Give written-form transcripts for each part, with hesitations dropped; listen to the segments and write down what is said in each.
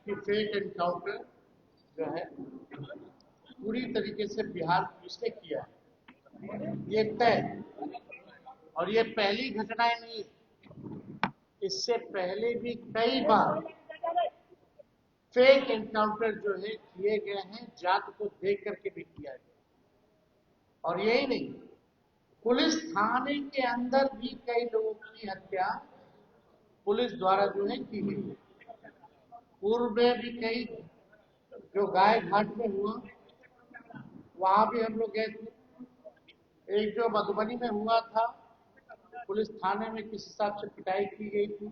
कि fake encounter जो है पूरी तरीके से बिहार पुलिस ने किया है, ये तय। और ये पहली घटनाएं नहीं, इससे पहले भी कई बार फेक एनकाउंटर जो है किए गए हैं, जात को देख करके भी किया गया। और यही नहीं, पुलिस थाने के अंदर भी कई लोगों की हत्या पुलिस द्वारा जो है की गई। पूर्व में भी कई, जो गाय घाट में हुआ वहां भी हम लोग गए थे। एक जो मधुबनी में हुआ था, पुलिस थाने में किस हिसाब से पिटाई की गई थी।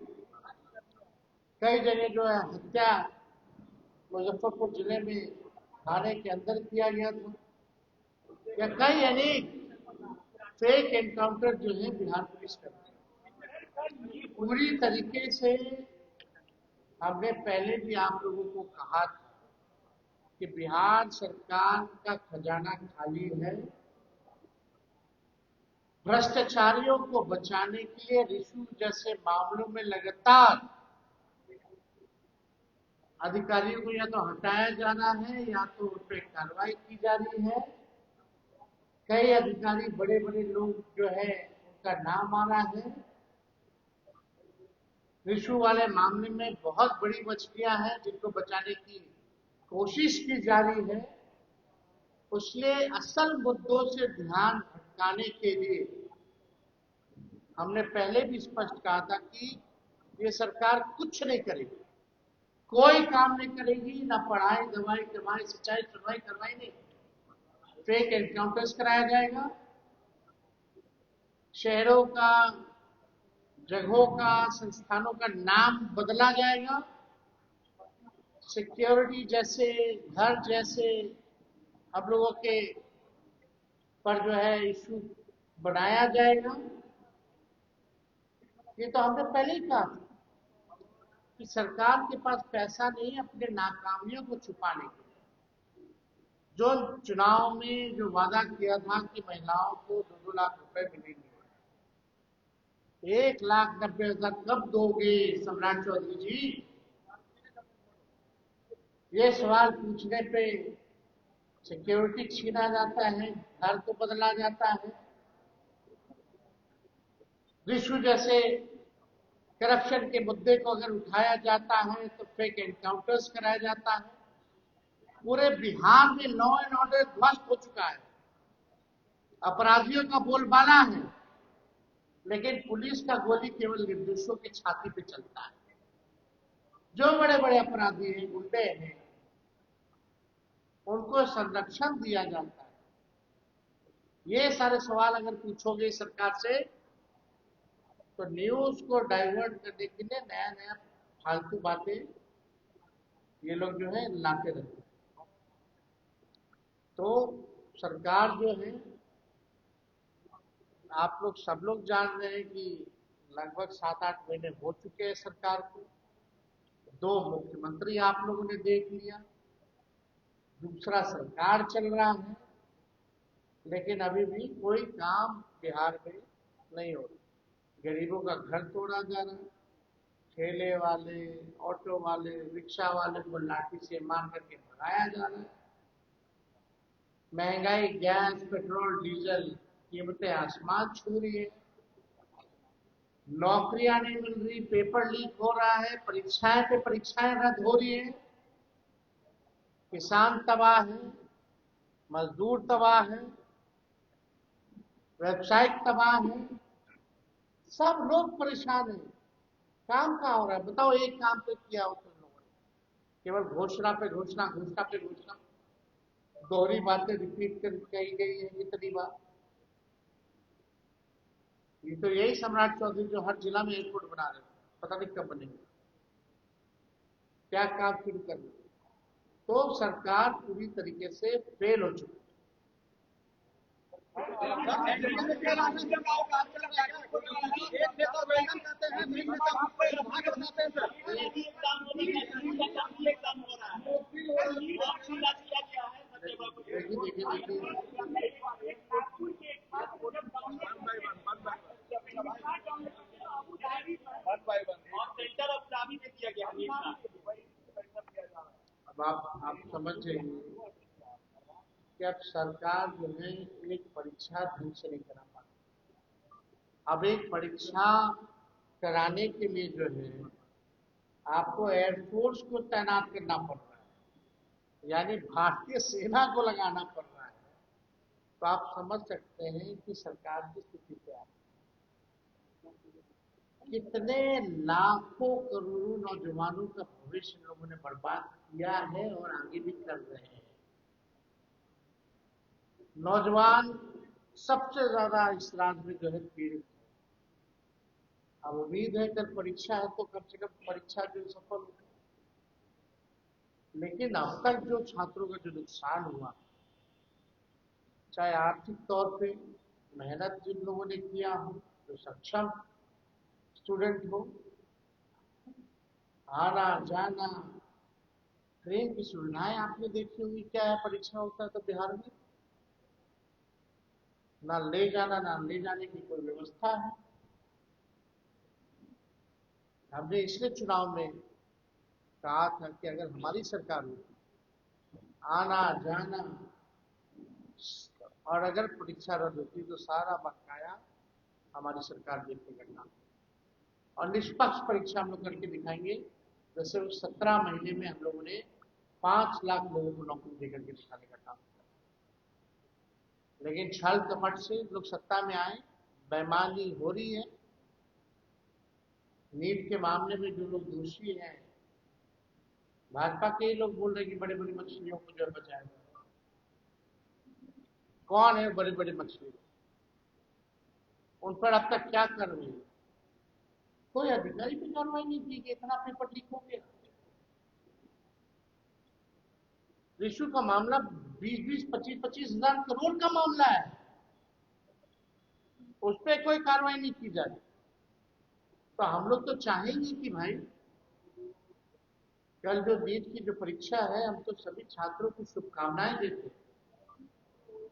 कई जगह जो है हत्या मुजफ्फरपुर जिले में थाने के अंदर किया गया था। या कई अनेक फेक एनकाउंटर जो है बिहार पुलिस करती है। पूरी तरीके से हमने पहले भी आप लोगों को कहा था कि बिहार सरकार का खजाना खाली है। भ्रष्टाचारियों को बचाने के लिए रिश्वत जैसे मामलों में लगातार अधिकारियों को या तो हटाया जाना है या तो उन पर कार्रवाई की जा रही है। कई अधिकारी, बड़े बड़े लोग जो है उनका नाम आ रहा है। रिश्वत वाले मामले में बहुत बड़ी मछलियां हैं जिनको बचाने की कोशिश की जा रही है। इसलिए असल मुद्दों से ध्यान भटकाने के लिए हमने पहले भी स्पष्ट कहा था कि ये सरकार कुछ नहीं करेगी, कोई काम नहीं करेगी, ना पढ़ाई, दवाई, कमाई, सिंचाई, सुनवाई, करवाई नहीं। फेक एनकाउंटर्स कराया जाएगा, शहरों का, जगहों का, संस्थानों का नाम बदला जाएगा, सिक्योरिटी जैसे, घर जैसे हम लोगों के पर जो है इशू बनाया जाएगा। ये तो हमने पहले ही कहा था कि सरकार के पास पैसा नहीं है अपने नाकामियों को छुपाने के लिए। जो चुनाव में जो वादा किया था कि महिलाओं को 2-2 लाख रुपए मिलेंगे, 1,90,000 कब दोगे सम्राट चौधरी जी? ये सवाल पूछने पे सिक्योरिटी छीना जाता है, घर को बदला जाता है। रिश्वत जैसे करप्शन के मुद्दे को अगर उठाया जाता है तो फेक एनकाउंटर्स कराया जाता है। पूरे बिहार में लॉ एंड ऑर्डर ध्वस्त हो चुका है, अपराधियों का बोलबाला है, लेकिन पुलिस का गोली केवल निर्दोषों की छाती पे चलता है। जो बड़े बड़े अपराधी हैं, गुंडे हैं, उनको संरक्षण दिया जाता है। ये सारे सवाल अगर पूछोगे सरकार से तो न्यूज को डाइवर्ट करने के लिए नया नया फालतू बातें ये लोग जो है लाते रहते हैं। तो सरकार जो है, आप लोग सब लोग जान रहे हैं कि लगभग 7-8 महीने हो चुके हैं सरकार को। 2 मुख्यमंत्री आप लोगों ने देख लिया, दूसरा सरकार चल रहा है, लेकिन अभी भी कोई काम बिहार में नहीं हो रहा। गरीबों का घर तोड़ा जा रहा है, ठेले वाले, ऑटो वाले, रिक्शा वाले को लाठी से मार करके भगाया जा रहा है। महंगाई, गैस, पेट्रोल, डीजल कीमतें आसमान छू रही है। नौकरियां नहीं मिल रही, पेपर लीक हो रहा है, परीक्षाएं पे परीक्षाएं रद्द हो रही है। किसान तबाह है, मजदूर तबाह है, व्यवसायिक तबाह है, सब लोग परेशान हैं। काम कहाँ हो रहा है बताओ? एक काम तो किया हो तुम लोगों ने, केवल घोषणा पे घोषणा, घोषणा पे घोषणा, दोहरी बातें रिपीट कर कही गई है कितनी बार। ये तो यही सम्राट चौधरी जो हर जिला में एयरपोर्ट बना रहे हैं, पता नहीं कब बनेंगे, क्या काम शुरू कर रहे। तो सरकार पूरी तरीके से फेल हो चुकी अब आप समझ जाइए कि अब सरकार जो है एक परीक्षा ढंग से नहीं करा पाती। अब एक परीक्षा कराने के लिए जो है आपको एयरफोर्स को तैनात करना पड़ रहा है, यानी भारतीय सेना को लगाना पड़ रहा है। तो आप समझ सकते हैं कि सरकार की स्थिति क्या है। कितने लाखों करोड़ों नौजवानों का भविष्य लोगों ने बर्बाद किया है और आगे भी कर रहे हैं। नौजवान सबसे ज्यादा इस राज्य में जो है पीड़ित है। अब उम्मीद है कल परीक्षा है तो कम से कम परीक्षा जो सफल हो। लेकिन अब तक जो छात्रों का जो नुकसान हुआ, चाहे आर्थिक तौर पे मेहनत जिन लोगों ने किया हो, जो सक्षम स्टूडेंट हो, आना जाना, ट्रेन की सुविधाएं आपने देखी होंगी क्या है। परीक्षा होता है तो बिहार में ना ले जाना ना ले जाने की कोई व्यवस्था है। हमने इसलिए चुनाव में कहा था कि अगर हमारी सरकार होती, आना जाना और अगर परीक्षा रद्द होती तो सारा बकाया हमारी सरकार देख के करना और निष्पक्ष परीक्षा हम लोग करके दिखाएंगे। जैसे उस 17 महीने में हम लोगों ने 5 लाख लोगों को नौकरी देकर के दिखाने का काम किया। लेकिन छल कपट से लोग सत्ता में आए, बेईमानी हो रही है। नीट के मामले में जो लोग दोषी हैं, भाजपा के ही लोग बोल रहे हैं कि बड़ी बड़ी मछलियों को जो है बचाएगा। कौन है बड़ी बड़ी मछली? उन पर अब तक क्या कार्रवाई? कोई अधिकारी भी कार्रवाई नहीं की कि इतना पेपर लीक हो गया। रिशु का मामला 20-20, 25-25 हजार करोड़ का मामला है, उस पर कोई कार्रवाई नहीं की जा रही। तो हम लोग तो चाहेंगे कि भाई कल जो नीट की जो परीक्षा है, हम तो सभी छात्रों को शुभकामनाएं देते हैं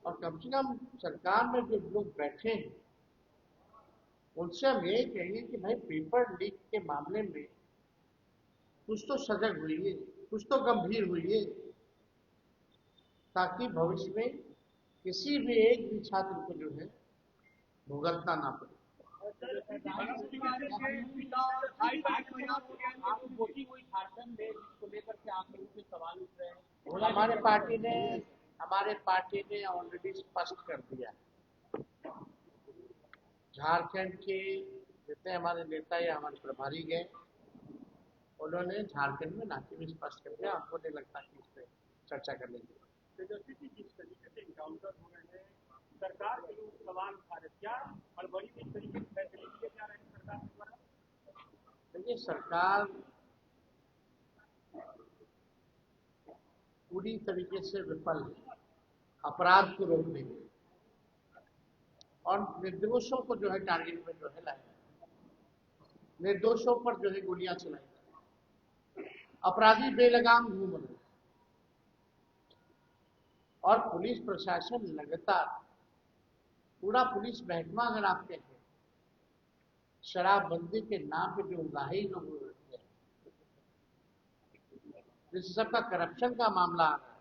और कम से कम सरकार में जो लोग बैठे हैं उनसे हम यही कहेंगे कि भाई पेपर लीक के मामले में कुछ तो सजग हुई है, कुछ तो गंभीर हुई है, ताकि भविष्य में किसी भी एक भी छात्र को जो है भुगतना ना पड़े। हमारे पार्टी ने ऑलरेडी स्पष्ट कर दिया। झारखंड के जितने हमारे नेता या हमारे प्रभारी गए, उन्होंने झारखंड में नाते में स्पष्ट कर दिया। हमको नहीं लगता कि इस पर चर्चा करने की। तेजस्वी जिस तरीके से इनकाउंटर हो रहे हैं, सरकार के लोग सवाल उठा रहे, क्या हड़बड़ी में इस तरीके से फैसले लिए जा रहे हैं सरकार के द्वारा? देखिए, सरकार पूरी तरीके से विफल है अपराध को रोकने में और निर्दोषों को जो है टारगेट में जो है लाया, निर्दोषों पर जो है गोलियां चलाई, अपराधी बेलगाम घूम रहे और पुलिस प्रशासन लगातार, पूरा पुलिस महकमा अगर आप कहें, शराबबंदी के नाम पे जो उगाही लोग हो रहे हैं, जिस सबका करप्शन का मामला आ रहा है,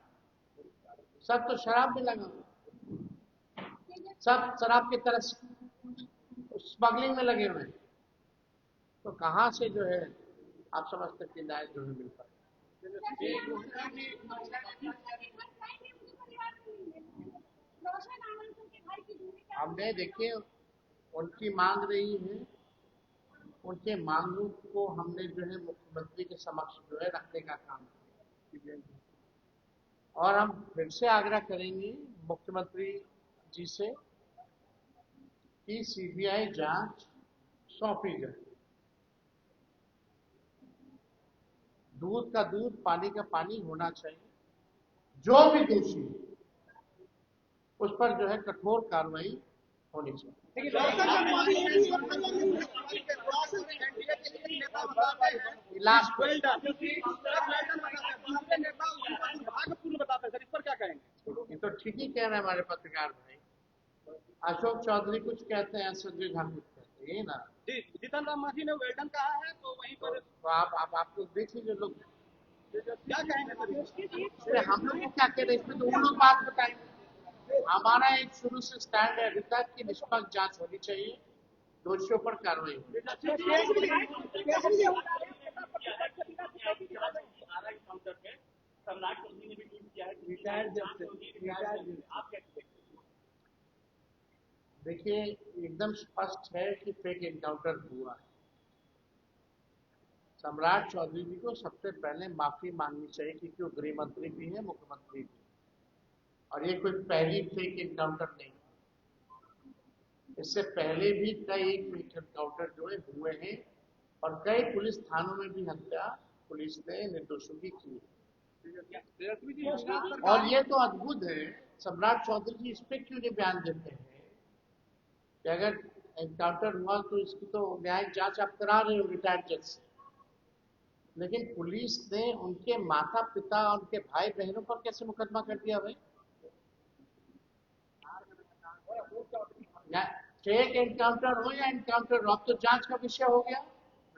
सब तो शराब में लगा, सब शराब की तरह स्मगलिंग में लगे हुए हैं। तो कहां से जो है आप समझते कि न्याय जो है मिल पाए? हमने देखिए उनकी मांग रही है, उनके मांगों को हमने जो है मुख्यमंत्री के समक्ष जो है रखने का काम किया और हम फिर से आग्रह करेंगे मुख्यमंत्री जी से कि सीबीआई जांच सौंपी जाए। दूध का दूध, पानी का पानी होना चाहिए। जो भी दोषी उस पर जो है कठोर कार्रवाई होनी चाहिए। लास्ट ये तो ठीक ही कह रहे हैं हमारे पत्रकार भाई। अशोक चौधरी कुछ कहते हैं, संजय झा कुछ कहते हैं ना। जी, जीतन राम मांझी ने वेल्डन कहा है, तो वहीं पर तो आप लोग देख लीजिए, लोग क्या कहेंगे सर? इसमें हम लोग को क्या कह रहे हैं, इसमें तो वो लोग बात बताएंगे। हमारा एक शुरू से स्टैंड है अभी तक कि निष्पक्ष जांच होनी चाहिए, दोषियों पर कार्रवाई होनी चाहिए। देखिए, एकदम स्पष्ट है कि फेक एनकाउंटर हुआ है। सम्राट चौधरी जी को सबसे पहले माफी मांगनी चाहिए, क्योंकि वो गृह मंत्री भी है, मुख्यमंत्री भी, और ये कोई पहली फेक एनकाउंटर नहीं। इससे पहले भी कई फेक एनकाउंटर जो है हुए हैं, और कई पुलिस थानों में भी हत्या पुलिस ने निर्दोषों की की है। और ये तो अद्भुत है, सम्राट चौधरी जी इस पे क्यों नहीं बयान देते हैं कि अगर एनकाउंटर हुआ तो इसकी तो न्यायिक जांच आप करा रहे हो रिटायर्ड जज से, लेकिन पुलिस ने उनके माता पिता और उनके भाई बहनों पर कैसे मुकदमा कर दिया भाई? फेक एनकाउंटर हो या एनकाउंटर हो, अब तो जांच का विषय हो गया।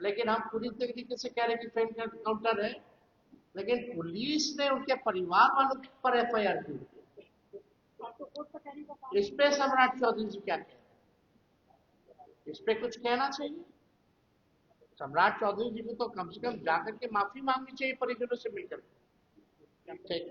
लेकिन हम पूरी तरीके से कह रहे हैं कि फेक एनकाउंटर है, लेकिन पुलिस ने उनके परिवार वालों पर एफआईआर की। इस पे सम्राट चौधरी जी क्या कह रहे हैं? इस पे कुछ कहना चाहिए। सम्राट चौधरी जी को तो कम से कम जाकर के माफी मांगनी चाहिए परिजनों से मिलकर। ठीक।